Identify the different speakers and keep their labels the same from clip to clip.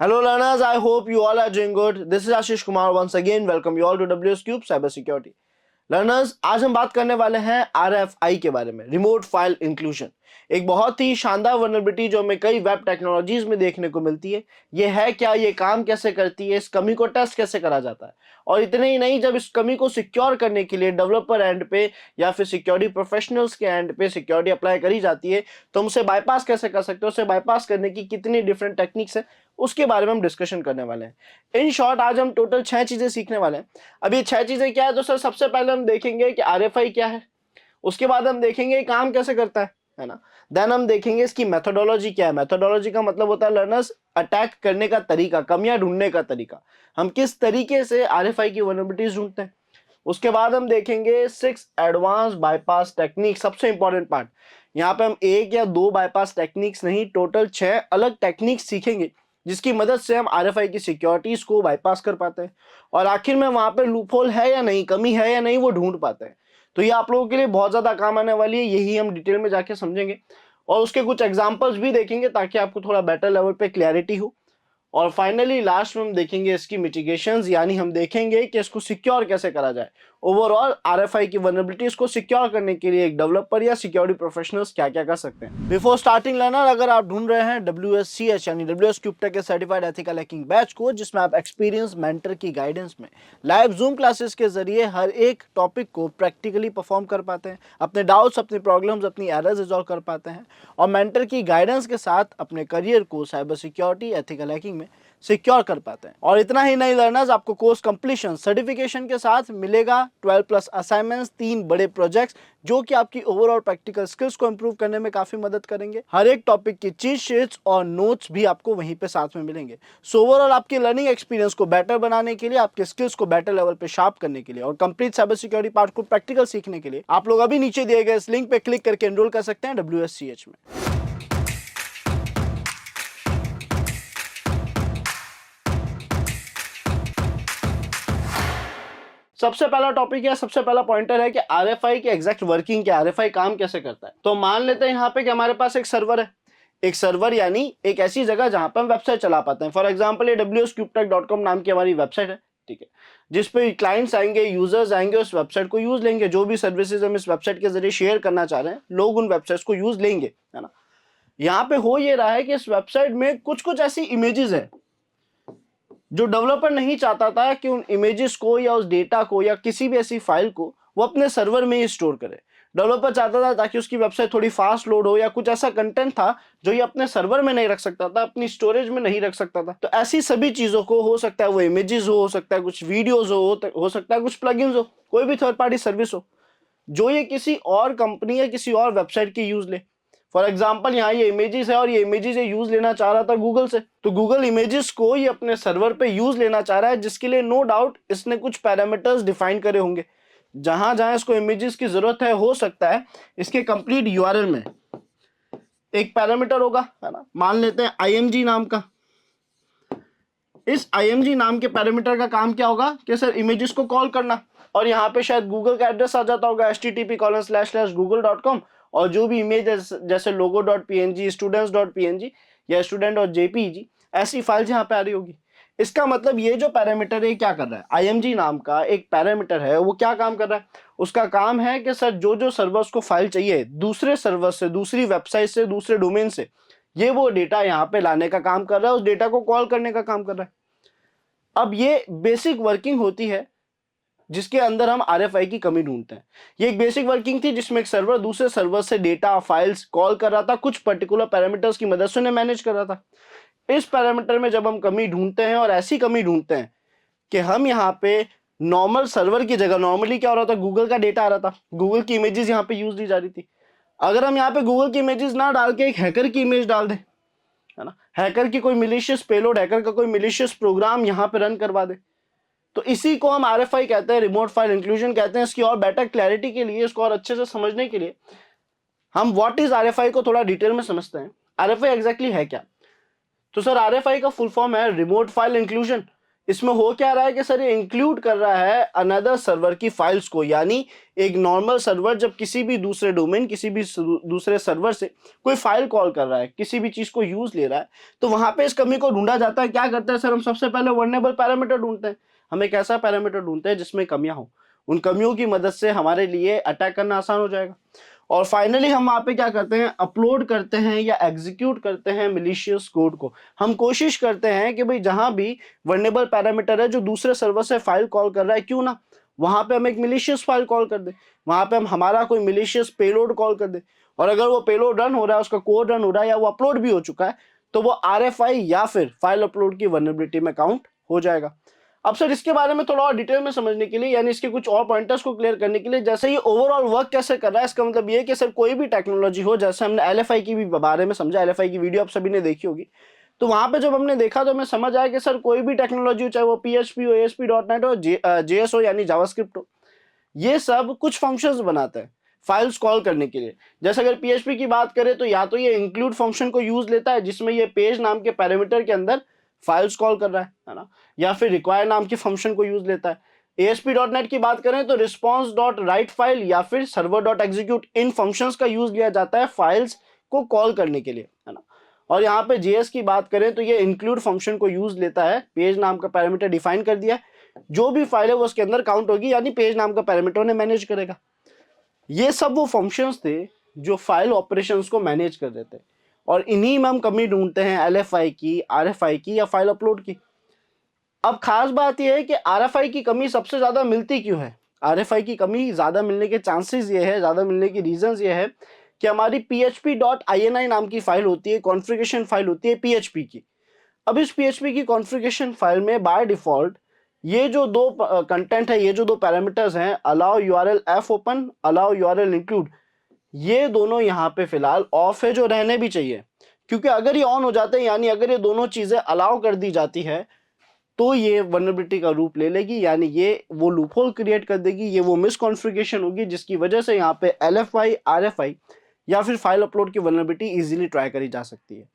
Speaker 1: Hello learners, I hope you all are doing good. This is Ashish Kumar once again. Welcome you all to WS Cube Cyber Security. Learners, आज हम बात करने वाले हैं RFI के बारे में, रिमोट फाइल इंक्लूजन। एक बहुत ही शानदार वल्नरेबिलिटी जो हमें कई वेब टेक्नोलॉजीज में देखने को मिलती है। ये है क्या, ये काम कैसे करती है, इस कमी को टेस्ट कैसे करा जाता है, और इतने ही नहीं, जब इस कमी को सिक्योर करने के लिए डेवलपर एंड पे या फिर सिक्योरिटी प्रोफेशनल्स के एंड पे सिक्योरिटी अप्लाई करी जाती है, तो हम उसे बाईपास कैसे कर सकते हैं, उसे बाईपास करने की कितनी डिफरेंट टेक्निक्स है, उसके बारे में हम डिस्कशन करने वाले हैं। इन शॉर्ट आज हम टोटल 6 चीजें सीखने वाले हैं। अब ये 6 चीजें क्या है, तो सर सबसे पहले हम देखेंगे कि RFI क्या है, उसके बाद हम देखेंगे काम कैसे करता है ना। देन हम देखेंगे इसकी मेथोडोलॉजी क्या है। मेथोडोलॉजी का मतलब होता है लर्नर्स अटैक करने का तरीका, कमियां ढूंढने का तरीका, हम किस तरीके से RFI की वल्नरेबिलिटीज ढूंढते हैं। उसके बाद हम देखेंगे 6 एडवांस बाईपास टेक्निक, सबसे इंपॉर्टेंट पार्ट। यहाँ पे हम एक या दो बाईपास टेक्निक्स नहीं, टोटल 6 अलग टेक्निक्स सीखेंगे जिसकी मदद से हम RFI की सिक्योरिटीज को बाईपास कर पाते हैं, और आखिर में वहां पे लूपहोल है या नहीं, कमी है या नहीं, वो ढूंढ पाते हैं। तो ये आप लोगों के लिए बहुत ज्यादा काम आने वाली है, यही हम डिटेल में जाके समझेंगे और उसके कुछ एग्जांपल्स भी देखेंगे ताकि आपको थोड़ा बेटर लेवल पे क्लैरिटी हो। और फाइनली लास्ट में हम देखेंगे इसकी मिटिगेशंस, यानी हम देखेंगे कि इसको सिक्योर कैसे करा जाए। ओवरऑल RFI की वल्नरेबिलिटीज को सिक्योर करने के लिए एक डेवलपर या सिक्योरिटी प्रोफेशनल्स क्या क्या कर सकते हैं। बिफोर स्टार्टिंग लर्नर, अगर आप ढूंढ रहे हैं WSCH यानी WS क्यूबटेक के सर्टिफाइड एथिकल हैकिंग बैच को, जिसमें आप एक्सपीरियंस मेंटर की गाइडेंस में लाइव जूम क्लासेस के जरिए हर एक टॉपिक को प्रैक्टिकली परफॉर्म कर पाते हैं, अपने डाउट्स, अपनी प्रॉब्लम्स, अपनी एरर्स रिजॉल्व कर पाते हैं, और मेंटर की गाइडेंस के साथ अपने करियर को साइबर सिक्योरिटी, एथिकल हैकिंग में सिक्योर कर पाते हैं। और इतना ही नहीं लर्नर्स, आपको कोर्स कंप्लीशन सर्टिफिकेशन के साथ मिलेगा 12+ असाइनमेंट्स, 3 बड़े प्रोजेक्ट्स जो कि आपकी ओवरऑल प्रैक्टिकल स्किल्स को इंप्रूव करने में काफी मदद करेंगे। हर एक टॉपिक की चीट शीट्स और नोट्स भी आपको वहीं पे साथ में मिलेंगे। सो ओवरऑल आपकी लर्निंग एक्सपीरियंस को बेटर बनाने के लिए, आपके स्किल्स को बेटर लेवल पे शार्प करने के लिए और कंप्लीट साइबर सिक्योरिटी पार्ट को प्रैक्टिकल सीखने के लिए आप लोग अभी नीचे दिए गए इस लिंक पे क्लिक करके एनरोल कर सकते हैं WSCH में। सबसे पहला टॉपिक है, सबसे पहला पॉइंटर है कि RFI की एग्जैक्ट वर्किंग क्या है, RFI काम कैसे करता है। तो मान लेते हैं यहाँ पे कि हमारे पास एक सर्वर है। एक सर्वर यानी एक ऐसी जगह जहां पर हम वेबसाइट चला पाते हैं। फॉर एग्जांपल ये wscubetech.com नाम की हमारी वेबसाइट है, ठीक है, जिसपे क्लाइंट्स आएंगे, यूजर्स आएंगे, उस वेबसाइट को यूज लेंगे। जो भी सर्विसेज हम इस वेबसाइट के जरिए शेयर करना चाह रहे हैं, लोग उन वेबसाइट्स को यूज लेंगे, है ना। यहाँ पे हो ये रहा है कि इस वेबसाइट में कुछ कुछ ऐसी इमेजेस है जो डेवलपर नहीं चाहता था कि उन इमेजेस को या उस डेटा को या किसी भी ऐसी फाइल को वो अपने सर्वर में ही स्टोर करे। डेवलपर चाहता था ताकि उसकी वेबसाइट थोड़ी फास्ट लोड हो, या कुछ ऐसा कंटेंट था जो ये अपने सर्वर में नहीं रख सकता था, अपनी स्टोरेज में नहीं रख सकता था। तो ऐसी सभी चीजों को, हो सकता है वो इमेजेस हो सकता है कुछ वीडियोज हो सकता है कुछ प्लगइन्स हो, कोई भी थर्ड पार्टी सर्विस हो, जो ये किसी और कंपनी या किसी और वेबसाइट की यूज ले। फॉर एग्जाम्पल यहाँ ये इमेजेस है और ये इमेजेस ये यूज लेना चाह रहा था गूगल से, तो गूगल इमेजेस को ये अपने सर्वर पे यूज लेना चाह रहा है, जिसके लिए नो डाउट इसने कुछ पैरामीटर्स डिफाइन करे होंगे। जहां जहां इसको इमेजेस की जरूरत है, हो सकता है इसके कंप्लीट URL में एक पैरामीटर होगा, है ना। मान लेते हैं IMG नाम का। इस IMG नाम के पैरामीटर का काम क्या होगा कि सर इमेजेस को कॉल करना, और यहाँ पे शायद गूगल का एड्रेस आ जाता होगा http://google.com, और जो भी इमेज जैसे logo.png, students.png या student.jpg, ऐसी फाइल्स यहाँ पे आ रही होगी। इसका मतलब ये जो पैरामीटर है क्या कर रहा है, IMG नाम का एक पैरामीटर है, वो क्या काम कर रहा है, उसका काम है कि सर जो जो सर्वर्स को फाइल चाहिए दूसरे सर्वर से, दूसरी वेबसाइट से, दूसरे डोमेन से, ये वो डेटा यहाँ पे लाने का काम कर रहा है, उस डेटा को कॉल करने का काम कर रहा है। अब ये बेसिक वर्किंग होती है जिसके अंदर हम RFI की कमी ढूंढते हैं। ये एक बेसिक वर्किंग थी जिसमें एक सर्वर दूसरे सर्वर से डेटा फाइल्स कॉल कर रहा था, कुछ पर्टिकुलर पैरामीटर्स की मदद से उन्हें मैनेज कर रहा था। इस पैरामीटर में जब हम कमी ढूंढते हैं, और ऐसी कमी ढूंढते हैं कि हम यहाँ पे नॉर्मल सर्वर की जगह, नॉर्मली क्या हो रहा था, गूगल का डेटा आ रहा था, गूगल की इमेजेस यहाँ पे यूज ली जा रही थी। अगर हम यहाँ पे गूगल की इमेजेस ना डाल के एक हैकर की इमेज डाल दें, है ना, हैकर की कोई मिलिशियस पेलोड, हैकर का कोई मिलिशियस प्रोग्राम यहाँ पे रन करवा दे, तो इसी को हम RFI कहते हैं, रिमोट फाइल इंक्लूजन कहते हैं। इसकी और बेटर क्लैरिटी के लिए, इसको और अच्छे से समझने के लिए हम व्हाट इज RFI को थोड़ा डिटेल में समझते हैं। RFI एग्जैक्टली है क्या। तो सर RFI का फुल फॉर्म है रिमोट फाइल इंक्लूजन। इसमें हो क्या रहा है कि सर ये इंक्लूड कर रहा है अनदर सर्वर की फाइल्स को, यानी एक नॉर्मल सर्वर जब किसी भी दूसरे डोमेन, किसी भी दूसरे सर्वर से कोई फाइल कॉल कर रहा है, किसी भी चीज को यूज ले रहा है, तो वहां पे इस कमी को ढूंढा जाता है। क्या करते हैं सर, हम सबसे पहले वर्नेबल पैरामीटर ढूंढते हैं। हम एक ऐसा पैरामीटर ढूंढते हैं जिसमें कमियां हो, उन कमियों की मदद से हमारे लिए अटैक करना आसान हो जाएगा। और फाइनली हम वहां पे क्या करते हैं, अपलोड करते हैं या एग्जीक्यूट करते हैं मिलिशियस कोड को। हम कोशिश करते हैं कि भाई जहां भी वर्नेबल पैरामीटर है जो दूसरे सर्वर से फाइल कॉल कर रहा है, क्यों ना वहां पे हम एक मिलिशियस फाइल कॉल कर दे, वहां पे हम हमारा कोई मिलिशियस पेलोड कॉल कर दे। और अगर वो पेलोड रन हो रहा है, उसका कोड रन हो रहा है या वो अपलोड भी हो चुका है, तो वो RFI या फिर फाइल अपलोड की वल्नरेबिलिटी में काउंट हो जाएगा। अब सर इसके बारे में थोड़ा और डिटेल में समझने के लिए, यानी इसके कुछ और पॉइंटर्स को क्लियर करने के लिए, जैसे ये ओवरऑल वर्क कैसे कर रहा है, इसका मतलब ये है कि सर कोई भी टेक्नोलॉजी हो, जैसे हमने LFI की भी बारे में समझा, LFI की वीडियो आप सभी ने देखी होगी, तो वहां पे जब हमने देखा तो हमें समझ आया कि सर कोई भी टेक्नोलॉजी हो, चाहे वो PHP हो, ASP.NET हो, JS हो यानी जावास्क्रिप्ट हो, ये सब कुछ फंक्शंस बनाता है फाइल्स कॉल करने के लिए। जैसे अगर PHP की बात करें तो या तो ये इंक्लूड फंक्शन को यूज लेता है जिसमें ये पेज नाम के पैरामीटर के अंदर फाइल्स कॉल कर रहा है ना, या फिर रिक्वायर नाम के फंक्शन को यूज लेता है। ASP.NET की बात करें तो रिस्पॉन्स डॉट राइट फाइल या फिर सर्वर डॉट एग्जीक्यूट, इन फंक्शंस का यूज लिया जाता है फाइल्स को कॉल करने के लिए, है ना। और यहाँ पे JS की बात करें तो ये इंक्लूड फंक्शन को यूज लेता है, पेज नाम का पैरामीटर डिफाइन कर दिया है, जो भी फाइल है वो उसके अंदर काउंट होगी, यानी पेज नाम का पैरामीटर ने मैनेज करेगा। ये सब वो फंक्शंस थे जो फाइल ऑपरेशंस को मैनेज कर देते हैं, और इन्हीं में हम कमी ढूंढते हैं LFI की, RFI की या फाइल अपलोड की। अब खास बात यह है कि RFI की कमी सबसे ज्यादा मिलती क्यों है। RFI की कमी ज्यादा मिलने के चांसेस ये है, ज्यादा मिलने की रीजंस ये है कि हमारी php.ini नाम की फाइल होती है, कॉन्फ़िगरेशन फाइल होती है PHP की। अब इस PHP की कॉन्फ़िगरेशन फाइल में बाय डिफॉल्ट ये जो दो कंटेंट है, ये जो दो पैरामीटर्स हैं, allow URL f open, allow URL include, ये दोनों यहाँ पे फिलहाल ऑफ है, जो रहने भी चाहिए। क्योंकि अगर ये ऑन हो जाते हैं, यानी अगर ये दोनों चीजें अलाउ कर दी जाती है, तो ये वल्नरेबिलिटी का रूप ले लेगी, यानी ये वो लूपहोल क्रिएट कर देगी, ये वो मिसकॉन्फ़िगरेशन होगी जिसकी वजह से यहाँ पे LFI, RFI या फिर फाइल अपलोड की वल्नरेबिलिटी इजीली ट्राई करी जा सकती है।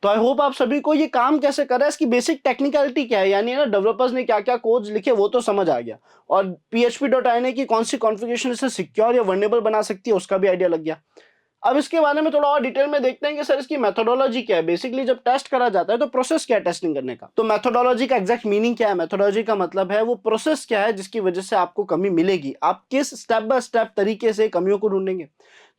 Speaker 1: तो आई होप आप सभी को ये काम कैसे कर रहा है, इसकी बेसिक टेक्निकलिटी क्या है, यानी ना डेवलपर्स ने क्या क्या कोड्स लिखे वो तो समझ आ गया, और php.ini की कौन सी कॉन्फ़िगरेशन इसे सिक्योर या वर्नेबल बना सकती है उसका भी आइडिया लग गया। अब इसके बारे में थोड़ा और डिटेल में देखते हैं कि सर इसकी मेथोडोलॉजी क्या है। बेसिकली जब टेस्ट करा जाता है तो प्रोसेस क्या है टेस्टिंग करने का, तो मेथोडोलॉजी का एग्जैक्ट मीनिंग क्या है। मेथोडोलॉजी का मतलब है वो प्रोसेस क्या है जिसकी वजह से आपको कमी मिलेगी, आप किस स्टेप बाय स्टेप तरीके से कमियों को ढूंढेंगे।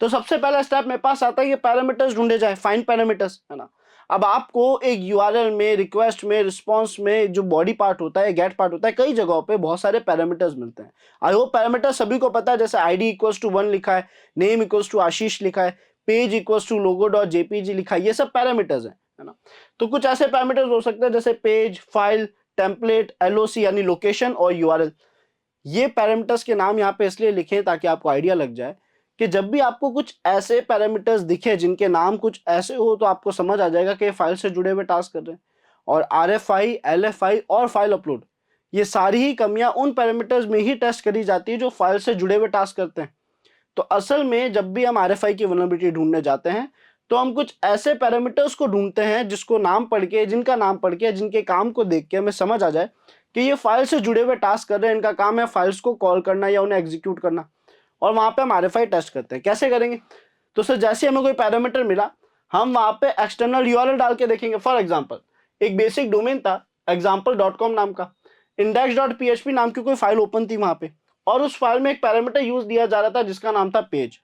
Speaker 1: तो सबसे पहला स्टेप मेरे पास आता है ये पैरामीटर्स ढूंढे जाए, फाइंड पैरामीटर्स, है ना। अब आपको एक URL में, रिक्वेस्ट में, रिस्पॉन्स में जो बॉडी पार्ट होता है, गेट पार्ट होता है, कई जगहों पे बहुत सारे पैरामीटर्स मिलते हैं। आई होप पैरामीटर सभी को पता है, जैसे ID इक्वल्स टू 1 लिखा है, नेम इक्वल्स टू आशीष लिखा है, page equals to logo dot JPG लिखा है, ये सब पैरामीटर्स हैं, है ना। तो कुछ ऐसे पैरामीटर्स हो सकते हैं जैसे पेज, फाइल, टेम्पलेट, LOC यानी लोकेशन और URL। ये पैरामीटर्स के नाम यहाँ पे इसलिए लिखे ताकि आपको आइडिया लग जाए कि जब भी आपको कुछ ऐसे पैरामीटर्स दिखे जिनके नाम कुछ ऐसे हो, तो आपको समझ आ जाएगा कि फाइल से जुड़े हुए टास्क कर रहे हैं। और RFI, LFI और फाइल अपलोड, ये सारी ही कमियां उन पैरामीटर्स में ही टेस्ट करी जाती है जो फाइल से जुड़े हुए टास्क करते हैं। तो असल में जब भी हम RFI की वल्नरेबिलिटी ढूंढने जाते हैं तो हम कुछ ऐसे पैरामीटर्स को ढूंढते हैं जिसको नाम पढ़ के, जिनका नाम पढ़ के, जिनके काम को देख के हमें समझ आ जाए कि ये फाइल से जुड़े हुए टास्क कर रहे हैं, इनका काम है फाइल्स को कॉल करना या उन्हें एग्जीक्यूट करना। और वहां पे हम RFI टेस्ट करते हैं। कैसे करेंगे, तो सर जैसे हमें कोई पैरामीटर मिला, हम वहां पे एक्सटर्नल URL डाल के देखेंगे। फॉर एग्जांपल एक बेसिक डोमेन था example.com नाम का, index.php नाम की कोई फाइल ओपन थी वहां पे, और उस फाइल में एक पैरामीटर यूज दिया जा रहा था जिसका नाम था पेज।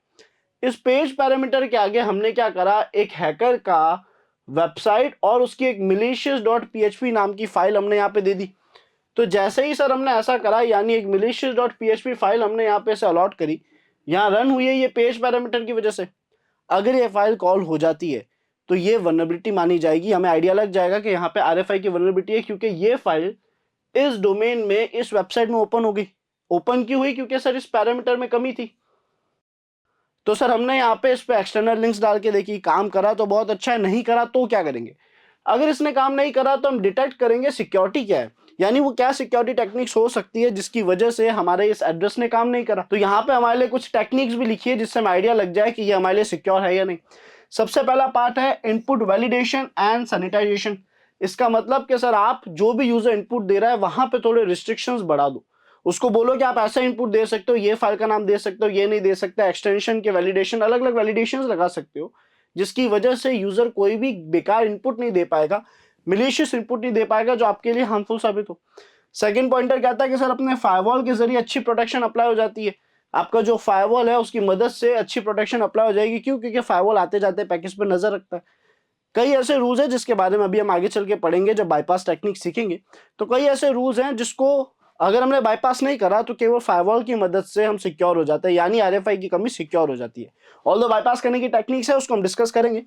Speaker 1: इस पेज पैरामीटर के आगे हमने क्या करा, एक हैकर का वेबसाइट और उसकी एक malicious.php नाम की फाइल हमने यहाँ पे दे दी। तो जैसे ही सर हमने ऐसा करा, यानी एक malicious.php फाइल हमने यहाँ पे से अलॉट करी, यहाँ रन हुई है ये पेज पैरामीटर की वजह से। अगर ये फाइल कॉल हो जाती है तो ये वल्नरेबिलिटी मानी जाएगी, हमें आइडिया लग जाएगा कि यहाँ पे RFI की वल्नरेबिलिटी है, क्योंकि ये फाइल इस डोमेन में, इस वेबसाइट में ओपन हो गई। ओपन क्यों हुई, क्योंकि सर इस पैरामीटर में कमी थी। तो सर हमने यहाँ पे इस पे एक्सटर्नल लिंक्स डाल के देखी, काम करा तो बहुत अच्छा है, नहीं करा तो क्या करेंगे। अगर इसने काम नहीं करा तो हम डिटेक्ट करेंगे सिक्योरिटी क्या है, यानी वो क्या सिक्योरिटी टेक्निक्स हो सकती है जिसकी वजह से हमारे इस एड्रेस ने काम नहीं करा। तो यहाँ पे हमारे लिए कुछ टेक्निक्स भी लिखी है जिससे हमें आइडिया लग जाए कि ये हमारे लिए सिक्योर है या नहीं। सबसे पहला पार्ट है इनपुट वैलिडेशन एंड सैनिटाइजेशन। इसका मतलब कि सर आप जो भी यूजर इनपुट दे रहा है वहां पे थोड़े रिस्ट्रिक्शंस बढ़ा दो, उसको बोलो कि आप ऐसा इनपुट दे सकते हो, ये फाइल का नाम दे सकते हो, ये नहीं दे सकते, एक्सटेंशन के वैलिडेशन, अलग अलग वैलिडेशन लगा सकते हो, जिसकी वजह से यूजर कोई भी बेकार इनपुट नहीं दे पाएगा, मिलीशियस इनपुट नहीं दे पाएगा जो आपके लिए हार्मफुल साबित हो। सेकंड पॉइंटर कहता है कि सर अपने फायरवॉल के जरिए अच्छी प्रोटेक्शन अप्लाई हो जाती है, आपका जो फायरवॉल है उसकी मदद से अच्छी प्रोटेक्शन अप्लाई हो जाएगी। क्यों? क्योंकि फायरवॉल आते जाते पैकेज पर नजर रखता है। कई ऐसे रूल्स हैं जिसके बारे में अभी हम आगे चल के पढ़ेंगे जब बाईपास टेक्निक सीखेंगे। तो कई ऐसे रूल्स हैं जिसको अगर हमने बाईपास नहीं करा तो केवल फायरवॉल की मदद से हम सिक्योर हो जाते हैं, यानी आरएफआई की कमी सिक्योर हो जाती है। ऑल्दो बाईपास करने की टेक्निक्स है उसको हम डिस्कस करेंगे।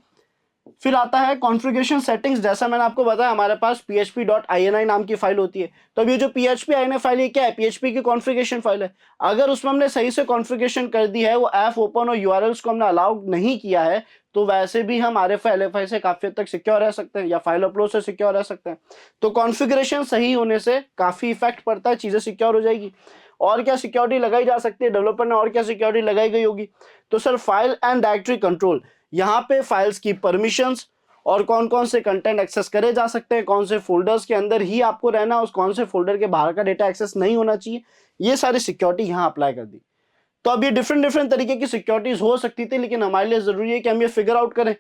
Speaker 1: फिर आता है कॉन्फ़िगरेशन सेटिंग्स। जैसा मैंने आपको बताया हमारे पास php.ini नाम की फाइल होती है। तो अब ये जो php.ini फाइल है क्या है? php की कॉन्फ़िगरेशन फाइल है। अगर उसमें हमने सही से कॉन्फ़िगरेशन कर दी है, वो ऐप ओपन और यूआरएल्स को हमने अलाउ नहीं किया है, तो वैसे भी हम आरएफआई एलएफआई से काफी हद तक सिक्योर रह सकते हैं या फाइल अपलोड से सिक्योर रह सकते हैं। तो कॉन्फ़िगरेशन सही होने से काफी इफेक्ट पड़ता है, चीजें सिक्योर हो जाएगी। और क्या सिक्योरिटी लगाई जा सकती है डेवलपर ने, और क्या सिक्योरिटी लगाई गई होगी? तो sir file and directory control, यहाँ पे फाइल्स की परमिशंस और कौन कौन से कंटेंट एक्सेस करे जा सकते हैं, कौन से फोल्डर्स के अंदर ही आपको रहना, उस कौन से फोल्डर के बाहर का डेटा एक्सेस नहीं होना चाहिए, ये सारी सिक्योरिटी यहाँ अप्लाई कर दी। तो अब ये डिफरेंट डिफरेंट तरीके की सिक्योरिटीज हो सकती थी, लेकिन हमारे लिए जरूरी है कि हम ये फिगर आउट करें,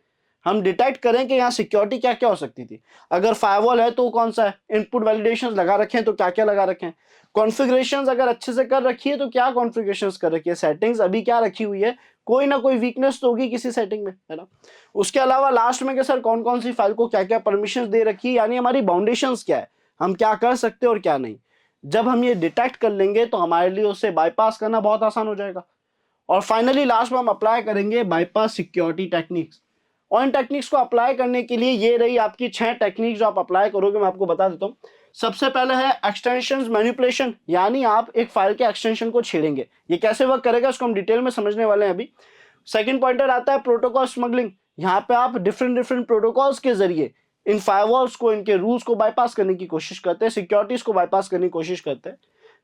Speaker 1: हम डिटेक्ट करें कि यहाँ सिक्योरिटी क्या क्या हो सकती थी। अगर फायरवॉल है तो कौन सा है, इनपुट वैलिडेशंस लगा रखे हैं तो क्या क्या लगा रखे हैं, कॉन्फ़िगरेशंस अगर अच्छे से कर रखी है तो क्या कॉन्फ़िगरेशंस कर रखी है, सेटिंग्स अभी क्या रखी हुई है, कोई ना कोई वीकनेस तो होगी किसी सेटिंग में, है ना। उसके अलावा लास्ट में कि सर कौन कौन सी फाइल को क्या क्या परमिशंस दे रखी है, यानी हमारी बाउंडेशंस क्या है, हम क्या कर सकते हैं और क्या नहीं। जब हम ये डिटेक्ट कर लेंगे तो हमारे लिए उसे बाईपास करना बहुत आसान हो जाएगा। और फाइनली लास्ट में हम अप्लाई करेंगे बाईपास सिक्योरिटी टेक्निक्स। और इन टेक्निक्स को अप्लाई करने के लिए ये रही आपकी 6 टेक्निक्स जो आप अप्लाई करोगे, मैं आपको बता देता हूँ। सबसे पहले है एक्सटेंशन मैनिपुलेशन, यानी आप एक फाइल के एक्सटेंशन को छेड़ेंगे। ये कैसे वर्क करेगा इसको हम डिटेल में समझने वाले हैं अभी। सेकंड पॉइंटर आता है प्रोटोकॉल स्मगलिंग, यहाँ पे आप डिफरेंट डिफरेंट प्रोटोकॉल्स के जरिए इन फायरवॉल्स को, इनके रूल्स को बाईपास करने की कोशिश करते हैं, सिक्योरिटीज को बाईपास करने की कोशिश करते हैं।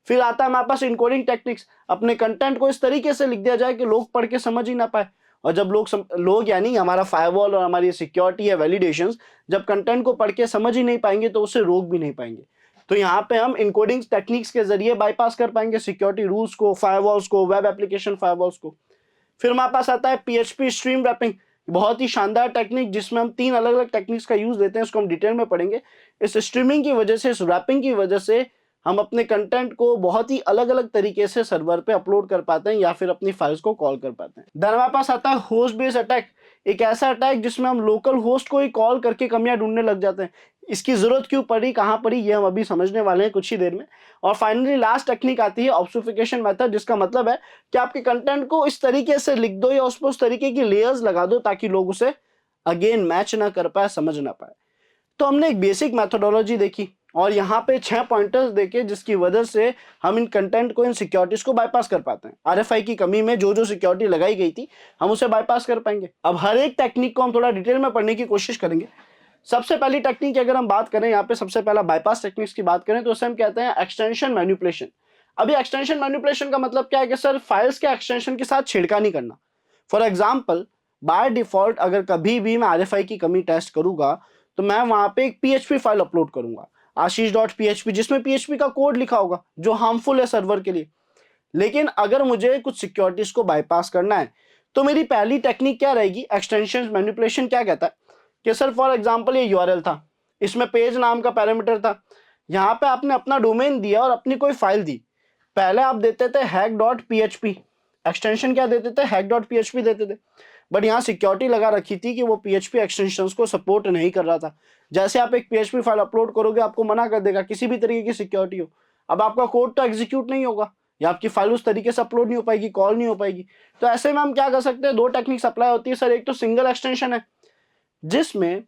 Speaker 1: फिर आता है हमारे पास इनकोडिंग टेक्निक्स, अपने कंटेंट को इस तरीके से लिख दिया जाए कि लोग पढ़ के समझ ही ना पाए। और जब लोग यानी हमारा फायरवॉल और हमारी सिक्योरिटी या वैलिडेशंस जब कंटेंट को पढ़ के समझ ही नहीं पाएंगे तो उसे रोक भी नहीं पाएंगे। तो यहाँ पे हम इनकोडिंग टेक्निक्स के जरिए बाईपास कर पाएंगे सिक्योरिटी रूल्स को, फायरवॉल्स को, वेब एप्लीकेशन फायरवॉल्स को। फिर हमारे पास आता है पीएचपी स्ट्रीम रैपिंग, बहुत ही शानदार टेक्निक जिसमें हम 3 अलग अलग टेक्निक्स का यूज लेते हैं, उसको हम डिटेल में पढ़ेंगे। इस स्ट्रीमिंग की वजह से, इस रैपिंग की वजह से हम अपने कंटेंट को बहुत ही अलग अलग तरीके से सर्वर पे अपलोड कर पाते हैं या फिर अपनी फाइल्स को कॉल कर पाते हैं। देन हमारे पास आता है होस्ट बेस्ड अटैक, एक ऐसा अटैक जिसमें हम लोकल होस्ट को ही कॉल करके कमियां ढूंढने लग जाते हैं। इसकी जरूरत क्यों पड़ी, कहां पड़ी, ये हम अभी समझने वाले हैं कुछ ही देर में। और फाइनली लास्ट टेक्निक आती है ऑब्फुस्केशन मेथड, जिसका मतलब है कि आपके कंटेंट को इस तरीके से लिख दो या उस पर उस तरीके की लेयर्स लगा दो ताकि लोग उसे अगेन मैच ना कर पाए, समझ ना पाए। तो हमने एक बेसिक मेथोडोलॉजी देखी और यहाँ पे 6 पॉइंटर्स देखे जिसकी वजह से हम इन कंटेंट को, इन सिक्योरिटीज को बाईपास कर पाते हैं। आरएफआई की कमी में जो जो सिक्योरिटी लगाई गई थी हम उसे बाईपास कर पाएंगे। अब हर एक टेक्निक को हम थोड़ा डिटेल में पढ़ने की कोशिश करेंगे। सबसे पहली टेक्निक की अगर हम बात करें, यहाँ पे सबसे पहला बाईपास टेक्निक्स की बात करें तो उसे हम कहते हैं एक्सटेंशन मैनिपुलेशन। अभी एक्सटेंशन मैनिपुलेशन का मतलब क्या है कि सर फाइल्स के एक्सटेंशन के साथ छेड़खानी करना। फॉर एग्जाम्पल, बाय डिफॉल्ट अगर कभी भी मैं आरएफआई की कमी टेस्ट करूंगा तो मैं वहां पे एक पीएचपी फाइल अपलोड करूंगा, आशीष.php, जिसमें पीएचपी का कोड लिखा होगा जो हार्मफुल है सर्वर के लिए। लेकिन अगर मुझे कुछ सिक्योरिटीज को बाईपास करना है तो मेरी पहली टेक्निक क्या रहेगी, एक्सटेंशन मैनिपुलेशन। क्या कहता है कि सर फॉर एग्जांपल ये यूआरएल था, इसमें पेज नाम का पैरामीटर था, यहाँ पे आपने अपना डोमेन दिया और अपनी कोई फाइल दी। पहले आप देते थे hack.php, एक्सटेंशन क्या देते थे, hack.php देते थे। बट यहाँ सिक्योरिटी लगा रखी थी कि वो पीएचपी एक्सटेंशंस को सपोर्ट नहीं कर रहा था। जैसे आप एक पीएचपी फाइल अपलोड करोगे आपको मना कर देगा, किसी भी तरीके की सिक्योरिटी हो। अब आपका कोड तो एग्जीक्यूट नहीं होगा या आपकी फाइल उस तरीके से अपलोड नहीं हो पाएगी, कॉल नहीं हो पाएगी। तो ऐसे में हम क्या कर सकते हैं, 2 टेक्निक्स अप्लाई होती है सर। एक तो सिंगल एक्सटेंशन है जिसमें